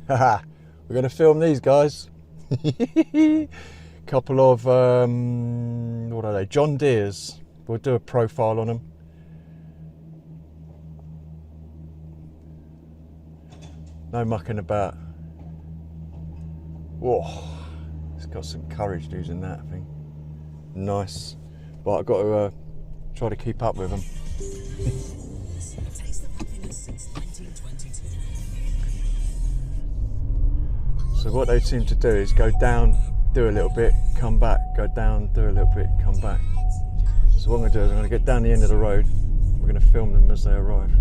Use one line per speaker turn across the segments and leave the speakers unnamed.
Haha, we're going to film these guys. Couple of, what are they? John Deere's. We'll do a profile on them. No mucking about. Whoa, it's got some courage using that thing. Nice. But I've got to try to keep up with them. So what they seem to do is go down, do a little bit, come back, go down, do a little bit, come back. So what I'm going to do is I'm going to get down the end of the road. We're going to film them as they arrive.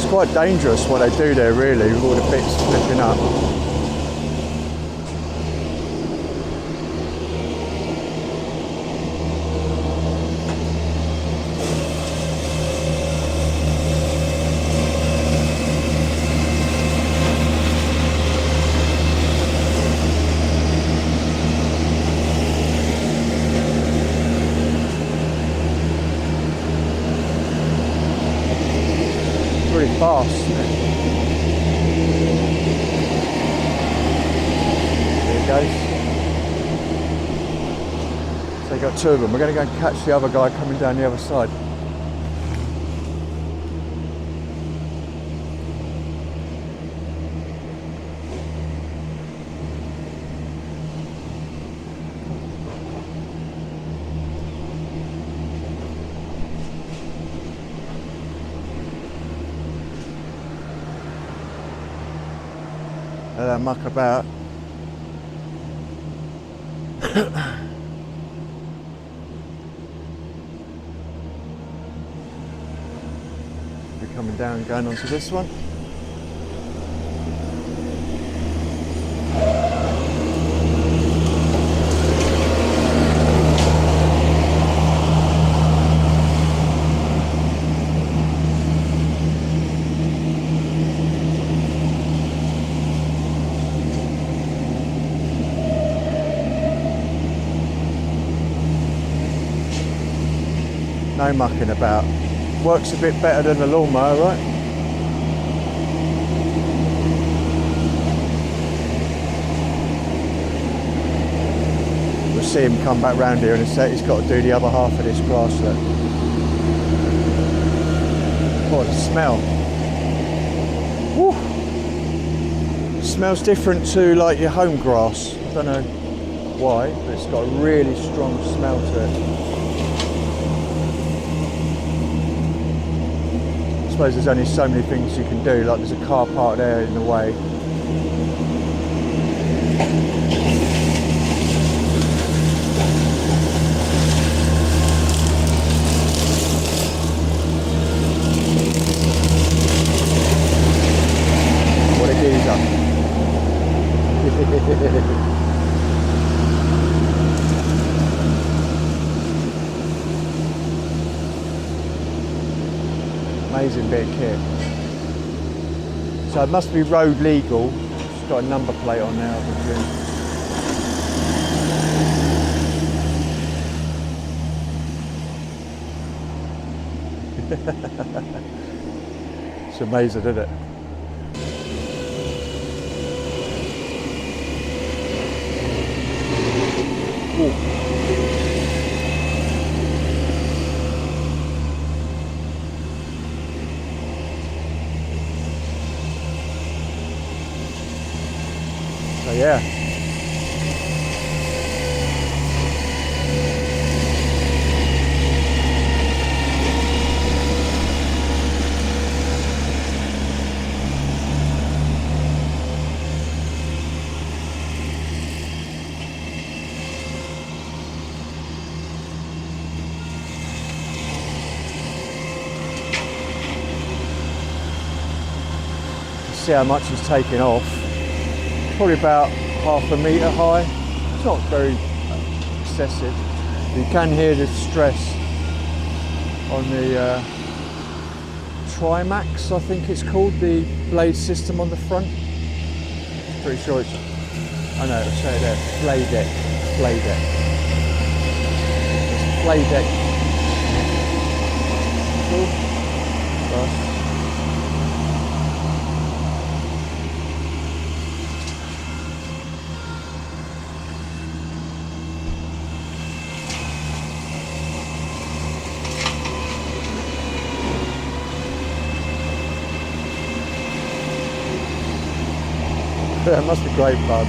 Quite dangerous what they do there really, with all the bits flipping up. Pretty fast, isn't it? There it goes. So you got two of them. We're going to go and catch the other guy coming down the other side. Let that muck about. We're coming down, going onto this one. No mucking about. Works a bit better than the lawnmower, right? We'll see him come back round here in a sec. He's got to do the other half of this grass. Look. Oh, the smell. Woo. It smells different to like your home grass. I don't know why, but it's got a really strong smell to it. I suppose there's only so many things you can do, like there's a car parked there in the way. What a geezer. Amazing bit of kit. So it must be road legal. It's got a number plate on there, I presume. It's amazing, isn't it? Ooh. So yeah. see how much it's taken off. Probably about half a metre high. It's not very excessive. You can hear the stress on the Trimax, I think it's called, the blade system on the front. Pretty sure it's, I know, it'll say there, FlailDek. It's FlailDek. Cool. Nice. It must be great fun.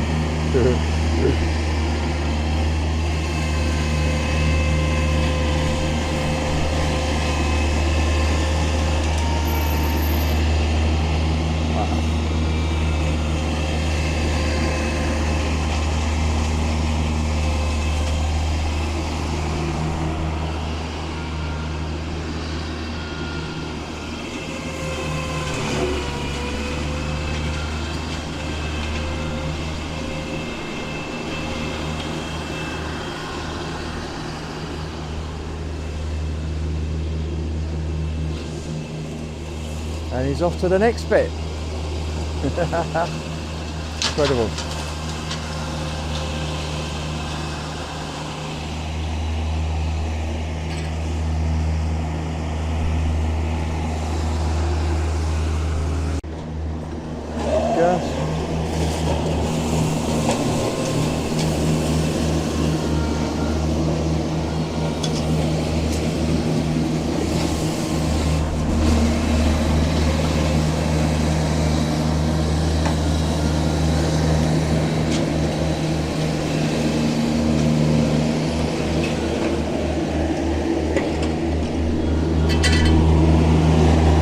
And he's off to the next bit. Incredible. Gas.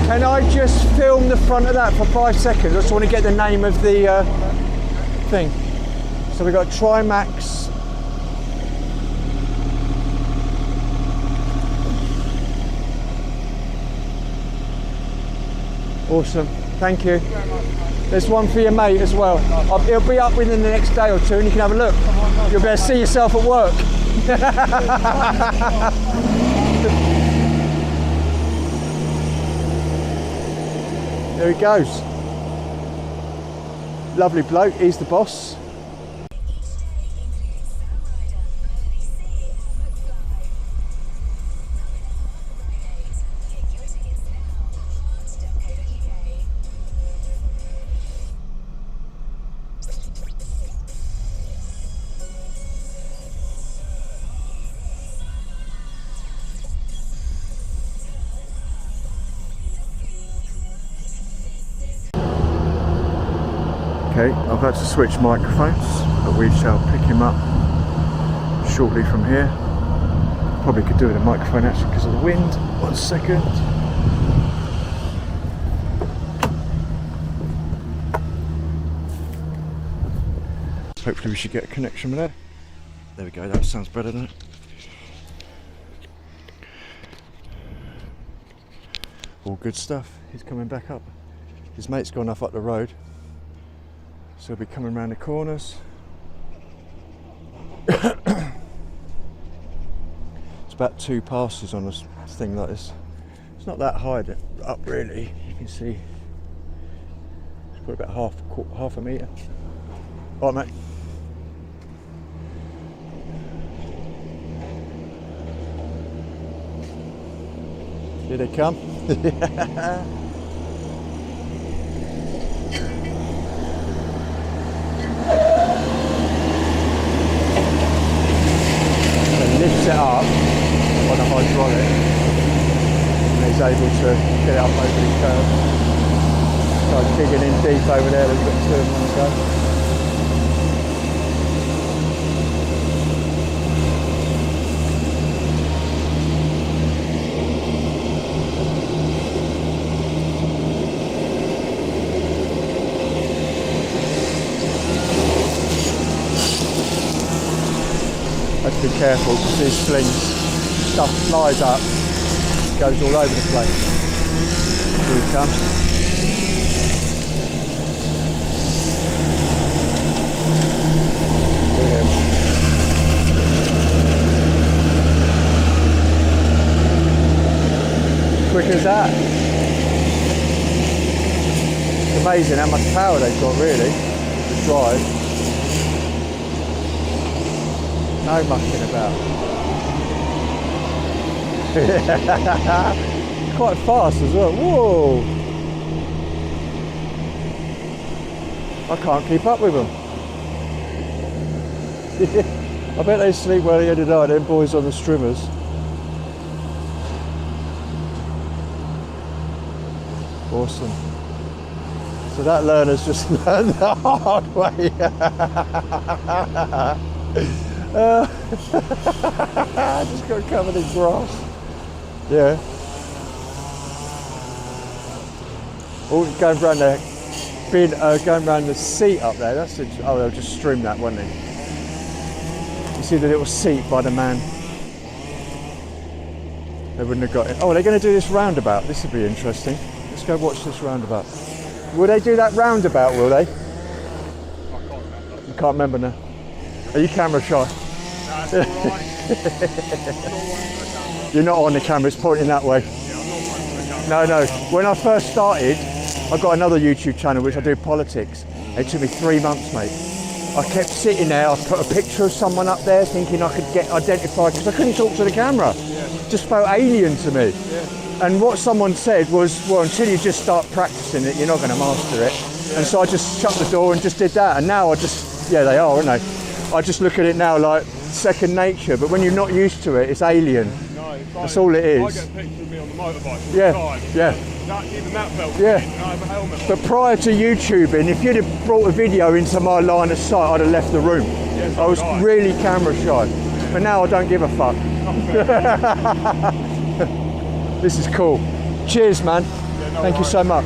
Can I just film the front of that for 5 seconds? I just want to get the name of the thing. So we've got Trimax. Awesome, thank you. There's one for your mate as well. It'll be up within the next day or two and you can have a look. You'll be able to see yourself at work. There he goes. Lovely bloke, he's the boss. Okay, I've had to switch microphones, but we shall pick him up shortly from here. Probably could do with a microphone actually because of the wind. 1 second. Hopefully we should get a connection with that. There we go, that sounds better, doesn't it? All good stuff. He's coming back up. His mate's gone off up the road. So he'll be coming around the corners. It's about 2 passes on a thing like this. It's not that high up really. You can see it's probably about half a metre. All right, mate. Here they come. Lifts it up on a hydraulic and he's able to get it up over the curve. Started digging in deep over there, we've got 2 of them on the go. Have to be careful because these slings, stuff flies up, goes all over the place. Here we come. as that. It's amazing how much power they've got, really, to drive. No mucking about. Quite fast as well. Whoa! I can't keep up with them. I bet they sleep well the end of the night, them boys on the strimmers. Awesome. So that learner's just learned the hard way. Just got covered in grass. Yeah. Oh, going round the going round the seat up there. That's oh, they'll just stream that, won't they? You see the little seat by the man. They wouldn't have got it. Oh, they're going to do this roundabout. This would be interesting. Let's go watch this roundabout. Will they do that roundabout? Will they? I can't remember. You can't remember now. Are you camera shy?
No, it's all right.
You're not on the camera. It's pointing that way.
Yeah, I'm not on the camera.
No. When I first started, I've got another YouTube channel which I do politics. It took me 3 months, mate. I kept sitting there, I put a picture of someone up there thinking I could get identified because I couldn't talk to the camera. Yeah. Just felt alien to me. Yeah. And what someone said was, well, until you just start practicing it, you're not going to master it. Yeah. And so I just shut the door and just did that. And now I just, yeah, they are, aren't they? I just look at it now like second nature, but when you're not used to it, it's alien.
No, it's
that's all it is.
I get a picture of me on the motorbike all
yeah.
the time.
Yeah.
Even that felt
yeah.
and I have a helmet on.
But prior to YouTubing, if you'd have brought a video into my line of sight, I'd have left the room. Yes, I was really camera shy. But now I don't give a fuck. This is cool. Cheers, man. Yeah, no, Thank you so much.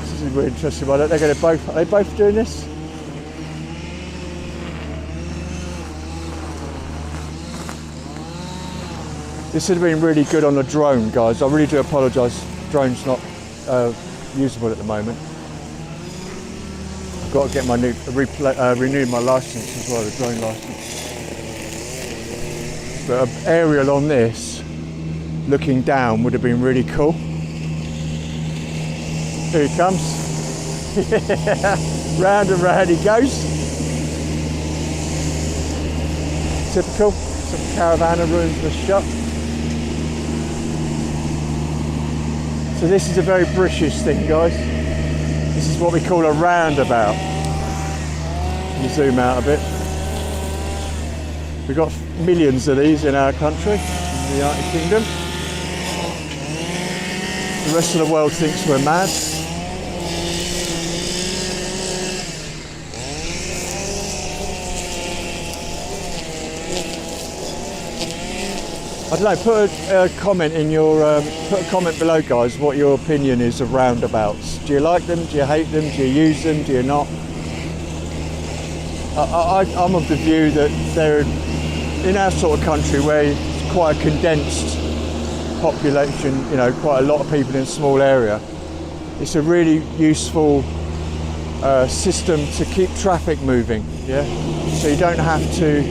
This is really interesting. They're going to both. Are they both doing this? This would have been really good on a drone, guys. I really do apologise. Drone's not usable at the moment. I've got to get my renew my licence as well, the drone licence. But an aerial on this, looking down, would have been really cool. Here he comes. Round and round he goes. Typical. Some caravan ruins the shop. So this is a very British thing, guys. This is what we call a roundabout. You zoom out a bit. We've got millions of these in our country, in the United Kingdom. The rest of the world thinks we're mad. I don't know, put a comment in your, put a comment below, guys, what your opinion is of roundabouts. Do you like them? Do you hate them? Do you use them? Do you not? I'm of the view that they're, in our sort of country where it's quite a condensed population, you know, quite a lot of people in a small area, it's a really useful system to keep traffic moving, yeah? So you don't have to,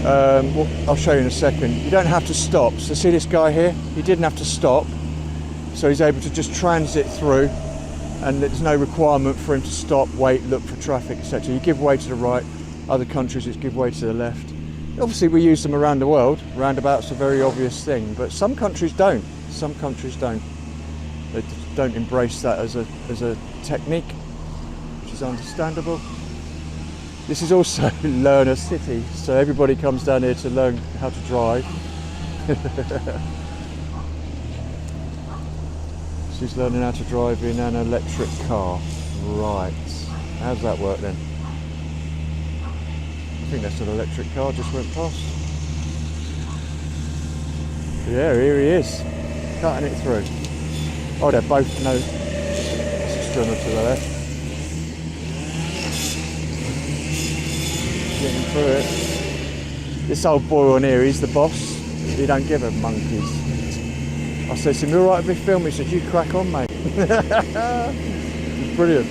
well, I'll show you in a second. You don't have to stop. So see this guy here? He didn't have to stop. So he's able to just transit through and there's no requirement for him to stop, wait, look for traffic, etc. You give way to the right. Other countries it's give way to the left. Obviously we use them around the world. Roundabouts are a very obvious thing, but some countries don't. Some countries don't. They don't embrace that as a technique, which is understandable. This is also learner city, so everybody comes down here to learn how to drive. She's learning how to drive in an electric car. Right, how does that work then? I think that's an electric car, just went past. Yeah, here he is, cutting it through. Oh, they're both, no, that's a strimmer to the left. Getting through it. This old boy on here, he's the boss. He don't give a monkeys. I said to him, you alright if we film? He said, you crack on, mate. It's brilliant.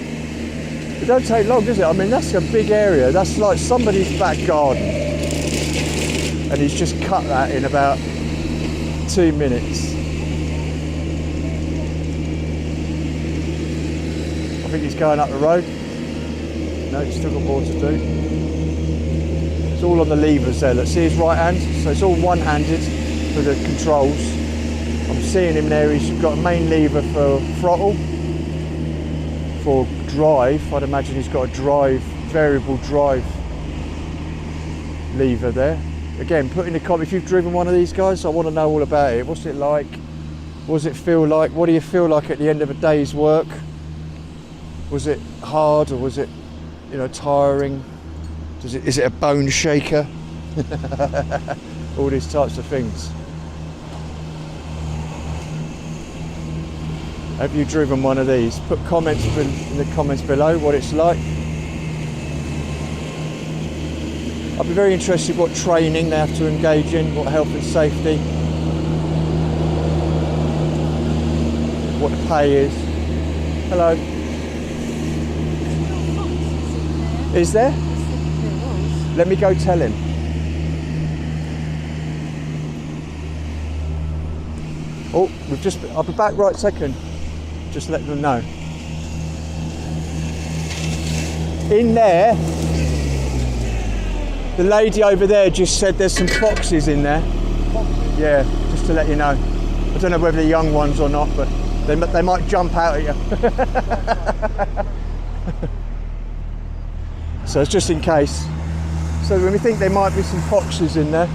It don't take long, does it? I mean, that's a big area. That's like somebody's back garden. and he's just cut that in about 2 minutes. I think he's going up the road. No, he's still got more to do. It's all on the levers there. Let's see his right hand. So it's all one-handed for the controls. I'm seeing him there. He's got a main lever for throttle. For drive, I'd imagine he's got a variable drive lever there. Again, put in the comment if you've driven one of these guys. I want to know all about it. What's it like? What does it feel like? What do you feel like at the end of a day's work? Was it hard or was it, tiring? Is it a bone shaker? All these types of things. Have you driven one of these? Put comments in the comments below what it's like. I'd be very interested what training they have to engage in, what health and safety, what the pay is. Hello. Is there? Let me go tell him. Oh, I'll be back right second. Just let them know. In there, the lady over there just said there's some foxes in there. Yeah, just to let you know. I don't know whether they're young ones or not, but they might jump out at you. So it's just in case. So when we think there might be some foxes in there.